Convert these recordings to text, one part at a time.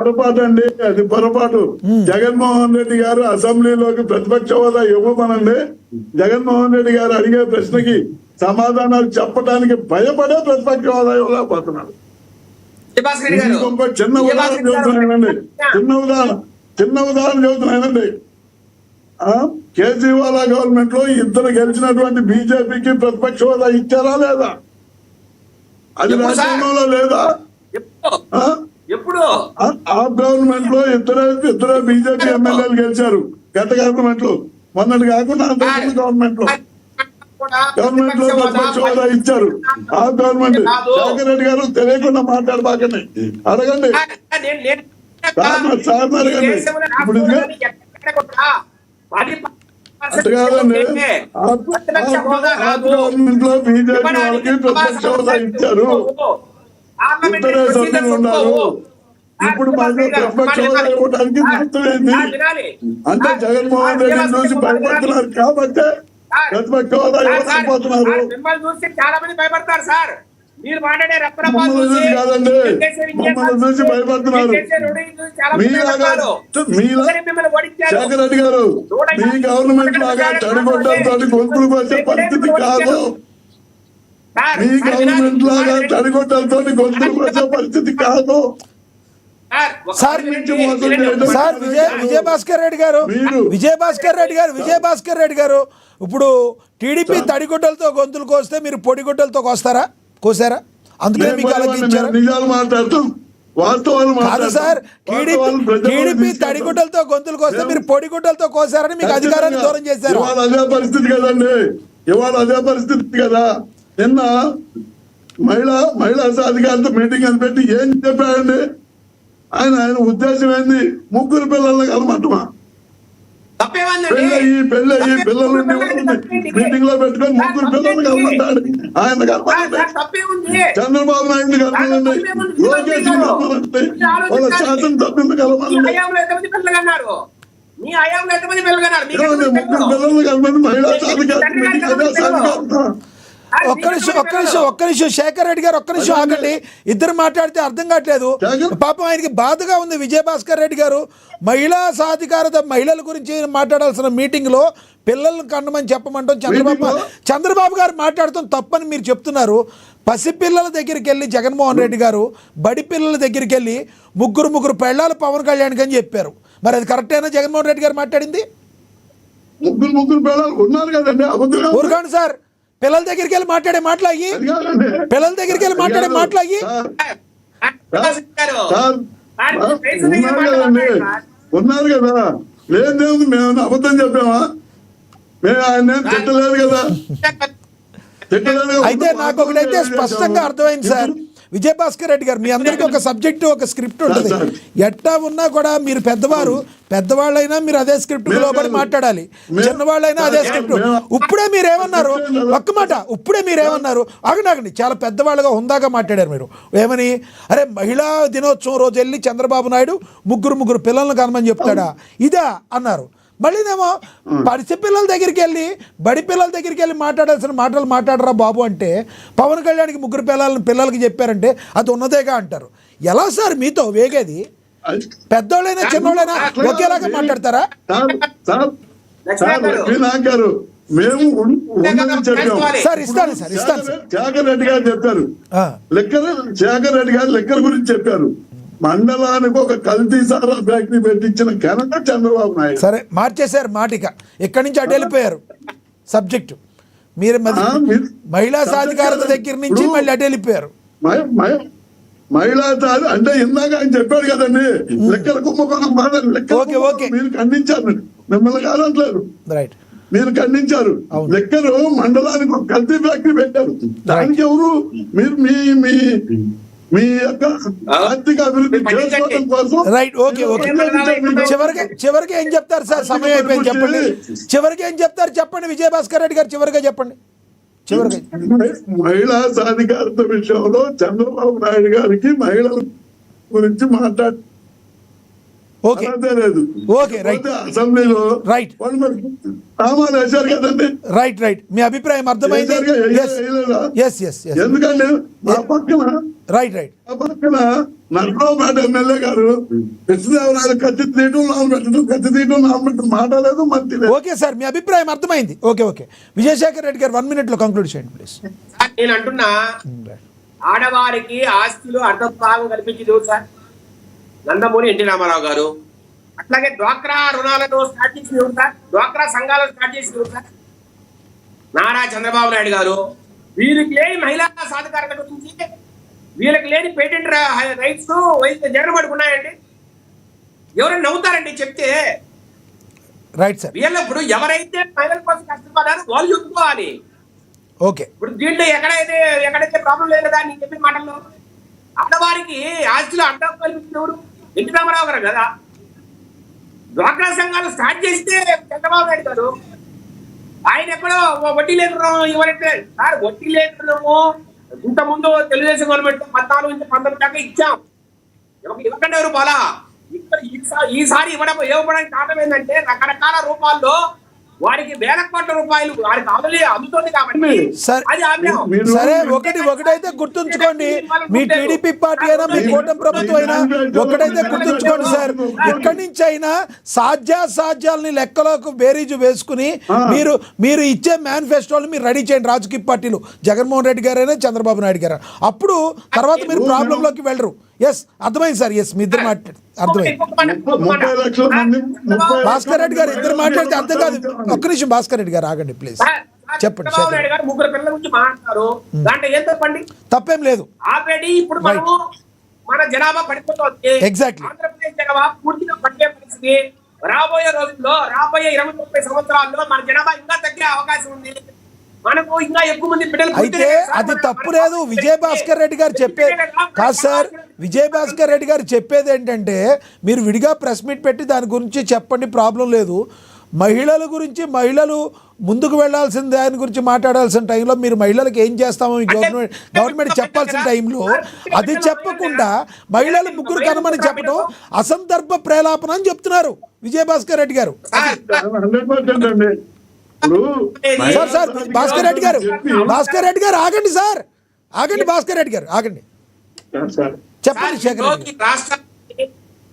పొరపాటు అండి, అది పొరపాటు. జగన్మోహన్ రెడ్డి గారు అసెంబ్లీలోకి ప్రతిపక్ష హోదా ఇవ్వమనండి. జగన్మోహన్ రెడ్డి గారు అడిగే ప్రశ్నకి సమాధానాలు చెప్పడానికి భయపడే ప్రతిపక్ష హోదా ఇవ్వలేకపోతున్నాడు. చిన్న ఉదాహరణ చెబుతున్నానండి, చిన్న ఉదాహరణ చెబుతున్నానండి. కేజ్రీవాల్ గవర్నమెంట్ లో ఇద్దరు గెలిచినటువంటి బీజేపీకి ప్రతిపక్ష హోదా ఇచ్చారా లేదా? అది రాజ్యాంగంలో లేదా? ఎప్పుడు ఆ గవర్నమెంట్ లో ఇద్దరు బీజేపీ ఎమ్మెల్యేలు గెలిచారు గత గవర్నమెంట్ లో. మొన్నటి కాకుండా గవర్నమెంట్ లో ప్రతిపక్ష హోదా ఇచ్చారు. ఆ గవర్నమెంట్ శేఖర్ రెడ్డి గారు తెలియకుండా మాట్లాడబాకండి, అడగండి సార్ అడగండి. ఇప్పుడు అటు కాదండి, గవర్నమెంట్ లో బీజేపీ వాళ్ళకి ప్రతిపక్ష హోదా ఇచ్చారు, ఇద్దరే సభ్యులు ఉన్నారు. ఇప్పుడు మాకు ప్రతిపక్ష హోదా ఇవ్వడానికి అర్థమైంది అంటే జగన్మోహన్ రెడ్డి చూసి భయపడుతున్నారు కాబట్టి ప్రతిపక్ష హోదా ఇవ్వకపోతున్నారు. మిమ్మల్ని చూసి చాలా మంది భయపడతారు సార్. మీరు మాట్లాడే మమ్మల్ని చూసి కాదండి, మమ్మల్ని చూసి భయపడుతున్నారు. శేఖర్ రెడ్డి గారు, మీ గవర్నమెంట్ లాగా తడిగొడ్డలతో గొంతులు వచ్చే పరిస్థితి కాదు. మీ గవర్నమెంట్ లాగా తడిగొడ్డలతో గొంతులు వచ్చే పరిస్థితి కాదు. సార్ విజయభాస్కర్ రెడ్డి గారు ఇప్పుడు టీడీపీ తడిగుడ్డలతో గొంతులు కోస్తే మీరు పొడిగుడ్డలతో కోసారా? అందుకే మీకు అలాగించారు. నిజాలు మాట్లాడతాం, వాస్తవాలు కాదు సార్. టీడీపీ తడిగుడ్డలతో గొంతులు కోస్తే మీరు పొడిగుడ్డలతో కోసారని మీకు అధికారాన్ని దూరం చేశారు. ఇవాళ అదే పరిస్థితి కదండి, ఇవాళ అదే పరిస్థితి కదా. నిన్న మహిళా సాధికారత మీటింగ్ అని పెట్టి ఏం చెప్పాడండి ఆయన ఉద్దేశం ఏంది? ముగ్గురు పిల్లల్ని కలమంటమా? పెళ్ళయి పిల్లలు మీటింగ్ లో పెట్టుకొని ముగ్గురు పిల్లల్ని కలమంటాడు. ఆయన కలమండి, చంద్రబాబు నాయుడు కలమండి, లోకేష్ కలమండి, వాళ్ళ శాసనసభ్యులు కలమండి. ముగ్గురు పిల్లల్ని కలమండి. మహిళా సాధికారత మీటింగ్ అదే సాధికారత. ఒక్క నిమిషం శేఖర్ రెడ్డి గారు, ఒక్క నిమిషం ఆగండి. ఇద్దరు మాట్లాడితే అర్థం కావట్లేదు. పాపం ఆయనకి బాధగా ఉంది. విజయభాస్కర్ రెడ్డి గారు మహిళా సాధికారత, మహిళల గురించి మాట్లాడాల్సిన మీటింగ్ లో పిల్లలను కన్నమని చెప్పమంటాం చంద్రబాబు గారు మాట్లాడటం తప్పని మీరు చెప్తున్నారు. పసిపిల్లల దగ్గరికి వెళ్ళి జగన్మోహన్ రెడ్డి గారు బడి పిల్లల దగ్గరికి వెళ్ళి ముగ్గురు పెళ్ళాలు పవన్ కళ్యాణ్ అని చెప్పారు. మరి అది కరెక్టేనా జగన్మోహన్ రెడ్డి గారు మాట్లాడింది? ముగ్గురు పిల్లలు ఉన్నారు కదండి, ఊరుకోండి సార్. పిల్లల దగ్గరికి వెళ్ళి మాట్లాడే మాట్లాగి ఉన్నారు కదా. లేదేముంది, మేము అబద్ధం చెప్పామా? మేము ఆయన తిట్టలేదు కదా. అయితే నాకు ఒకటైతే స్పష్టంగా అర్థమైంది సార్ విజయభాస్కర్ రెడ్డి గారు, మీ అందరికీ ఒక సబ్జెక్టు ఒక స్క్రిప్ట్ ఉంటుంది. ఎట్టా ఉన్నా కూడా మీరు పెద్దవాళ్ళైనా మీరు అదే స్క్రిప్ట్ లోపడి మాట్లాడాలి, చిన్నవాళ్ళైనా అదే స్క్రిప్ట్. ఇప్పుడే మీరేమన్నారు, ఒక్క మాట, ఆగండి, చాలా పెద్దవాళ్ళుగా హుందాగా మాట్లాడారు మీరు. ఏమని? అరే మహిళా దినోత్సవం రోజు వెళ్ళి చంద్రబాబు నాయుడు ముగ్గురు పిల్లలను కనమని చెప్తాడా? ఇదా అన్నారు. మళ్ళీనేమో పసి పిల్లల దగ్గరికి వెళ్ళి బడి పిల్లల దగ్గరికి వెళ్ళి మాట్లాడాల్సిన మాటలు మాట్లాడరా బాబు అంటే పవన్ కళ్యాణ్కి ముగ్గురు పిల్లలకి చెప్పారంటే అది ఉన్నదేగా అంటారు. ఎలా సార్ మీతో వేగేది? పెద్దోళ్ళైనా చిన్నోళ్ళైనా ఒకేలాగా మాట్లాడతారా? సార్ ఇస్తాను శేఖర్ రెడ్డి గారు చెప్పారు, శేఖర్ రెడ్డి గారు లెక్కల గురించి చెప్పారు. మండలానికి ఒక కల్తీ సారా ఫ్యాక్టరీ పెట్టించిన ఘనత చంద్రబాబు నాయుడు. సరే మార్చేశారు మాటిక, ఇక్కడి నుంచి అటు వెళ్ళిపోయారు సబ్జెక్టు. మీరు మహిళా సాధికారత దగ్గర నుంచి మళ్ళీ అటు వెళ్ళిపోయారు. మహిళా అంటే ఇందాక ఆయన చెప్పాడు కదండి, లెక్కల కుంభకోణం మీరు ఖండించారు, మిమ్మల్ని కాదంటలేదు, మీరు ఖండించారు. లెక్కలు మండలానికి ఒక కల్తీ ఫ్యాక్టరీ పెట్టారు. దానికి ఎవరు? మీరు మీ యొక్క ఆర్థిక అభివృద్ధి చేసుకోవడం కోసం. Right, okay. చివరికి ఏం చెప్తారు సార్? సమయం అయిపోయింది, చెప్పండి. చివరికి ఏం చెప్తారు చెప్పండి విజయభాస్కర్ రెడ్డి గారు, చివరిగా చెప్పండి. మహిళా సాధికారత విషయంలో చంద్రబాబు నాయుడు గారికి మహిళల గురించి ఓకే. అర్హత లేదు. Okay, right. పోతే అసెంబ్లీలో రైట్. వాళ్ళు మరి సామాన్లు వేశారు కదండి. రైట్ మీ అభిప్రాయం అర్థమైంది. ఎందుకంటే మా పక్కన రైట్ ఆ పక్కన నర్సరావుపేట ఎమ్మెల్యే గారు కృష్ణదేవరాయలు కత్తి తీయటం నామపెట్టడం కత్తి తీయటం నామపెట్టడం మాట్లాడలేదు మంత్రి లేదు. ఓకే సార్, మీ అభిప్రాయం అర్థమైంది. ఓకే విజయశేఖర్ రెడ్డి గారు 1 minute లో కంక్లూడ్ చేయండి ప్లీజ్. నేను అంటున్నా ఆడవారికి ఆస్తులు అర్ధభాగం కల్పించింది సార్ నందమూరి ఎన్టీ రామారావు గారు. అట్లాగే డ్వాక్రా రుణాలను స్టార్ట్ చేసింది సార్, డ్వాక్రా సంఘాలను స్టార్ట్ చేసింది సార్ నారా చంద్రబాబు నాయుడు గారు. వీరికి లేని మహిళా సాధికారత గురించి, వీళ్ళకి లేని పేటెంట్ రైట్స్ జగన్మోహన్కి ఉన్నాయండి. ఎవరైనా నవ్వుతారండి చెప్తే. Right sir. వీళ్ళ ఇప్పుడు ఎవరైతే మహిళల కోసం కష్టపడారో వాళ్ళు చెప్పుకోవాలి. ఓకే. ఇప్పుడు దీంట్లో ఎక్కడైతే ప్రాబ్లం లేదు కదా నేను చెప్పిన మాటల్లో. ఆడవారికి ఆస్తిలో అడ్డం కల్పించినప్పుడు ఎన్టీ రామారావు గారు కదా. డ్వాక్రా సంఘాలు స్టార్ట్ చేస్తే చంద్రబాబు నాయుడు గారు. ఆయన ఎక్కడో వడ్డీ లేదు ఇవ్వరంటే సార్, వడ్డీ లేదు ఇంత ముందు తెలుగుదేశం గవర్నమెంట్ 14 నుంచి 19 దాకా ఇచ్చాం. ఇవ్వకండి ఎవరు పోలా. ఇక్కడ ఈసారి ఇవ్వడానికి కారణం ఏంటంటే రకరకాల రూపాల్లో వారికి వేల కోట్ల రూపాయలు వారికి అందుతుంది కాబట్టి సరే. ఒకటైతే గుర్తుంచుకోండి, మీ టీడీపీ పార్టీ అయినా మీ కూటమి ప్రభుత్వం అయినా ఒకటైతే గుర్తుంచుకోండి సార్, ఎక్కడి నుంచి అయినా సాధ్యాల్ని లెక్కలోకి బేరీజు వేసుకుని మీరు ఇచ్చే మేనిఫెస్టోని మీరు రెడీ చేయండి. రాజకీయ పార్టీలు జగన్మోహన్ రెడ్డి గారైనా చంద్రబాబు నాయుడు గారు, అప్పుడు తర్వాత మీరు ప్రాబ్లంలోకి వెళ్ళరు. ఎస్ అర్థమైంది సార్. ఎస్ మీ ఇద్దరు అర్థమైంది. భాస్కర్ రెడ్డి గారు ఇద్దరు మాట్లాడితే అర్థం కాదు. ఒక్క నిమిషం భాస్కర్ రెడ్డి గారు ఆగండి ప్లీజ్. చెప్పండి. ముగ్గురు పిల్లల గురించి మాట్లాడతారు, దాంట్లో ఏం తప్పండి? తప్పేం లేదు. ఆల్రెడీ ఇప్పుడు మనము మన జనాభా పడిపోతుంది. ఎగ్జాక్ట్లీ. ఆంధ్రప్రదేశ్ జనాభా పూర్తిగా పడిపోయే పరిస్థితి. రాబోయే రోజుల్లో, రాబోయే 20-30 సంవత్సరాల్లో మన జనాభా ఇంకా తగ్గే అవకాశం ఉంది. మనకు ఇంకా ఎక్కువ మంది బిడ్డలు. అయితే అది తప్పు లేదు. విజయభాస్కర్ రెడ్డి గారు కాదు సార్, విజయభాస్కర్ రెడ్డి గారు చెప్పేది ఏంటంటే మీరు విడిగా ప్రెస్ మీట్ పెట్టి దాని గురించి చెప్పండి, ప్రాబ్లం లేదు. మహిళల గురించి, మహిళలు ముందుకు వెళ్లాల్సిన దాని గురించి మాట్లాడాల్సిన టైంలో మీరు మహిళలకు ఏం చేస్తామో గవర్నమెంట్ చెప్పాల్సిన టైంలో అది చెప్పకుండా మహిళలు ముగ్గురు కనమని చెప్పడం అసందర్భ ప్రేలాపన అని చెప్తున్నారు విజయభాస్కర్ రెడ్డి గారు. సార్ భాస్కర్ రెడ్డి గారు ఆగండి సార్, ఆగండి భాస్కర్ రెడ్డి గారు ఆగండి, చెప్పండి. శేఖర్ రెడ్డి రాష్ట్రానికి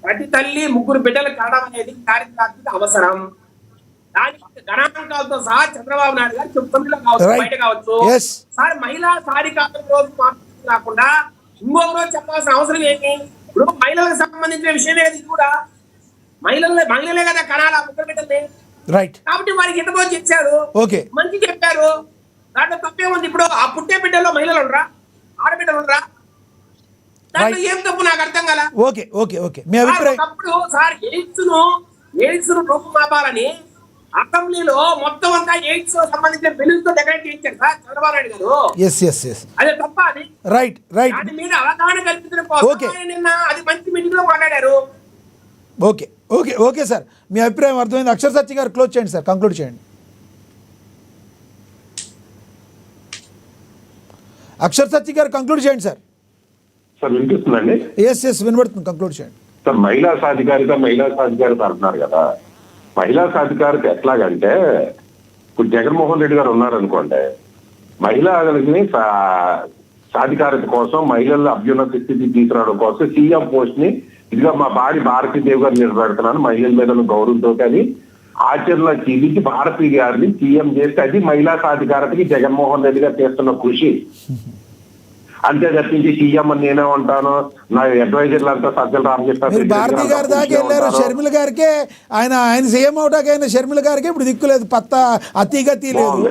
ప్రతి తల్లి ముగ్గురు బిడ్డలు కావడం అనేది చారిత్రాత్మక అవసరం. దానికి గణాంకాలతో సహా చంద్రబాబు నాయుడు గారు చెప్తున్నా కావచ్చు, బయట కావచ్చు. సార్ మహిళా సాధికారత రోజు మాత్రం కాకుండా ఇంకొక రోజు చెప్పాల్సిన అవసరం ఏంటి? ఇప్పుడు మహిళలకు సంబంధించిన విషయం ఏది కూడా మహిళలే కదా కనాల ముగ్గురు బిడ్డల్ని. రైట్. కాబట్టి వారికి ఎంతమంది చేశారు, మంచి చెప్పారు, దాంట్లో తప్పే ఉంది. ఇప్పుడు ఆ పుట్టే బిడ్డల్లో మహిళలు ఉండరా, ఆడబిడ్డలు ఉండరా? దాంట్లో ఏం తప్పు నాకు అర్థం కదా. మీ అభిప్రాయం? అప్పుడు సార్ ఎయిడ్స్ ను రూపుమాపాలని అసెంబ్లీలో మొత్తం అంతా ఎయిడ్స్ సంబంధించిన బిల్లులతో డెకరేట్ చేయించారు సార్ చంద్రబాబు నాయుడు గారు. అదే తప్ప అది. రైట్. దాని మీద అవగాహన కల్పించడం కోసం నిన్న అది మంచి మీటింగ్ లో మాట్లాడారు. ఓకే సార్, మీ అభిప్రాయం అర్థమైంది. అక్షర్ సత్య గారు క్లోజ్ చేయండి సార్, కంక్లూడ్ చేయండి. అక్షర్ సత్య గారు కంక్లూడ్ చేయండి సార్. సార్ వినిపిస్తుందండి? ఎస్ వినబడుతుంది, కంక్లూడ్ చేయండి సార్. మహిళా సాధికారిత అంటున్నారు కదా. మహిళా సాధికారిత ఎట్లాగంటే ఇప్పుడు జగన్మోహన్ రెడ్డి గారు ఉన్నారనుకోండి, మహిళలని సాధికారత కోసం, మహిళల అభ్యున్నత స్థితి తీసుకురావడం కోసం సీఎం పోస్ట్ ని ఇదిగా మా భారతీదేవి గారు నిలబెడుతున్నాను మహిళల మీద గౌరవంతో అని ఆచరణలో చూపించి భారతీ గారిని సీఎం చేస్తే అది మహిళా సాధికారతకి జగన్మోహన్ రెడ్డి గారు చేస్తున్న కృషి. అంతే తప్పించి సీఎం అని నేనే ఉంటాను, నా అడ్వైజర్లు అంతా సజ్జల రామకృష్ణ భారతీ గారి దాకా వెళ్ళారు. షర్మిల గారికి ఆయన సీఎం అవటాక అయిన షర్మిల గారికి ఇప్పుడు దిక్కులేదు, పత్త అతిగతి లేదు.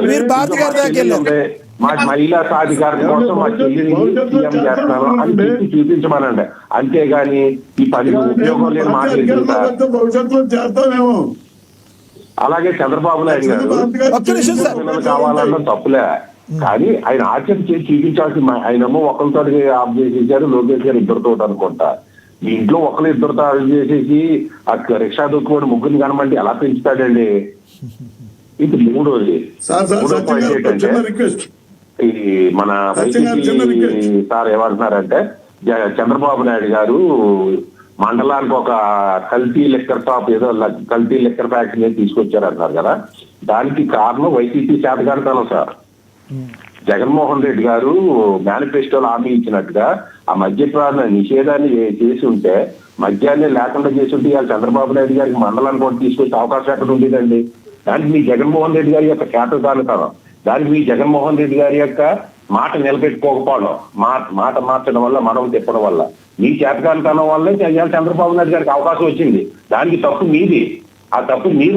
మీరు భారతీ గారి దాకా వెళ్ళారు. మా మహిళా సాధికారత కోసం మా చెల్లిని సీఎం చేస్తాను అని చూపించమనండి. అంతేగాని ఈ 10 ఉపయోగం లేని మాట్లాడుతుంటారు. అలాగే చంద్రబాబు నాయుడు గారు కావాలన్న తప్పులే, కానీ ఆయన ఆచరణ చేసి చూపించాల్సి. ఆయనేమో ఒకరితో ఆఫ్ చేసేసారు, లోకేష్ గారు ఇద్దరితో అనుకుంటా. మీ ఇంట్లో ఇద్దరితో ఆఫ్ చేసేసి ఆ రిక్షా దొక్కుని ముగ్గురిని కనమంటే ఎలా పెంచుతాడండి? ఇది మూడోది ఏంటంటే ఈ మన సార్ ఏమంటున్నారంటే చంద్రబాబు నాయుడు గారు మండలానికి ఒక కల్తీ లిక్కర్ షాప్ ఏదో కల్తీ లిక్కర్ ఫ్యాక్టరీ తీసుకొచ్చారు అంటారు కదా, దానికి కారణం వైసీపీ చేతగానితనం సార్. జగన్మోహన్ రెడ్డి గారు మేనిఫెస్టోలో హామీ ఇచ్చినట్టుగా ఆ మద్యపాన నిషేధాన్ని చేసి ఉంటే, మద్యాన్ని లేకుండా చేసి ఉంటే ఇవాళ చంద్రబాబు నాయుడు గారికి మండలాన్ని కూడా తీసుకొచ్చే అవకాశం ఎక్కడ ఉండేదండి? దానికి మీ జగన్మోహన్ రెడ్డి గారి యొక్క చేతగానితనం, దానికి మీ జగన్మోహన్ రెడ్డి గారి యొక్క మాట నిలబెట్టుకోకపోవడం, మాట మార్చడం వల్ల, మనం తిప్పడం వల్ల, మీ చేతగానితనం వల్లే ఇవాళ చంద్రబాబు నాయుడు గారికి అవకాశం వచ్చింది. దానికి తప్పు మీది. ఆ తప్పు మీరు